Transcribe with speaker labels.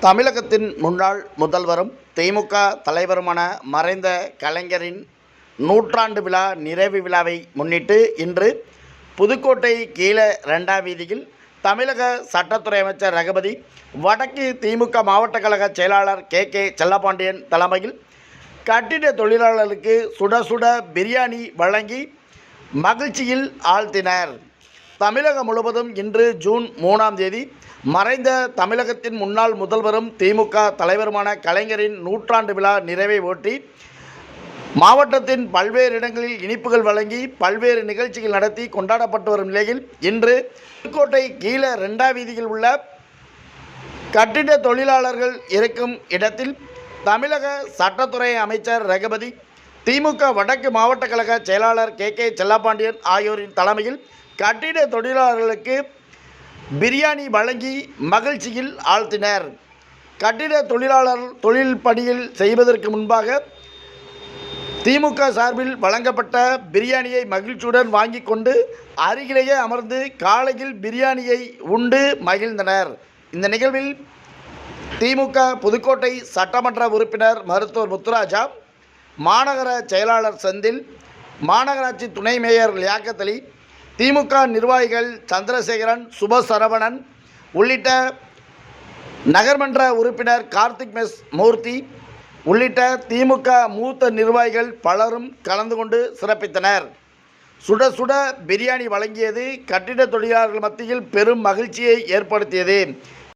Speaker 1: தமிழகத்தின் முன்னாள் முதல்வரும் திமுக தலைவருமான மறைந்த கலைஞரின் நூற்றாண்டு விழா நிறைவு விழாவை முன்னிட்டு இன்று புதுக்கோட்டை கீழ 2ஆம் வீதியில் தமிழக சட்டத்துறை அமைச்சர் ரகுபதி, வடக்கு திமுக மாவட்ட கழக செயலாளர் கே செல்லப்பாண்டியன் தலைமையில் கட்டிட தொழிலாளர்களுக்கு சுட சுட பிரியாணி வழங்கி மகிழ்ச்சியில் ஆழ்த்தினர். தமிழகம் முழுவதும் இன்று ஜூன் 3ஆம் தேதி மறைந்த தமிழகத்தின் முன்னாள் முதல்வரும் திமுக தலைவருமான கலைஞரின் நூற்றாண்டு விழா நிறைவை ஒட்டி மாவட்டத்தின் பல்வேறு இடங்களில் இனிப்புகள் வழங்கி பல்வேறு நிகழ்ச்சிகள் நடத்தி கொண்டாடப்பட்டு வரும் நிலையில் இன்று புதுக்கோட்டை கீழ 2ஆம் வீதியில் உள்ள கட்டிட தொழிலாளர்கள் இருக்கும் இடத்தில் தமிழக சட்டத்துறை அமைச்சர் ரகுபதி, திமுக வடக்கு மாவட்ட கழக செயலாளர் கே செல்லப்பாண்டியன் ஆகியோரின் தலைமையில் கட்டிட தொழிலாளர்களுக்கு பிரியாணி வழங்கி மகிழ்ச்சியில் ஆழ்த்தினர். கட்டிட தொழிலாளர் தொழில் பணியில் செய்வதற்கு முன்பாக திமுக சார்பில் வழங்கப்பட்ட பிரியாணியை மகிழ்ச்சியுடன் வாங்கி கொண்டு அருகிலேயே அமர்ந்து காலையில் பிரியாணியை உண்டு மகிழ்ந்தனர். இந்த நிகழ்வில் திமுக புதுக்கோட்டை சட்டமன்ற உறுப்பினர் மருத்துவர் முத்துராஜா, மாநகர செயலாளர் செந்தில், மாநகராட்சி துணை மேயர் லியாக்கத் அலி, திமுக நிர்வாகிகள் சந்திரசேகரன், சுபசரவணன் உள்ளிட்ட நகர்மன்ற உறுப்பினர் கார்த்திக் மூர்த்தி உள்ளிட்ட திமுக மூத்த நிர்வாகிகள் பலரும் கலந்து கொண்டு சிறப்பித்தனர். சுட சுட பிரியாணி வழங்கியது கட்டிட தொழிலாளர்கள் மத்தியில் பெரும் மகிழ்ச்சியை ஏற்படுத்தியது.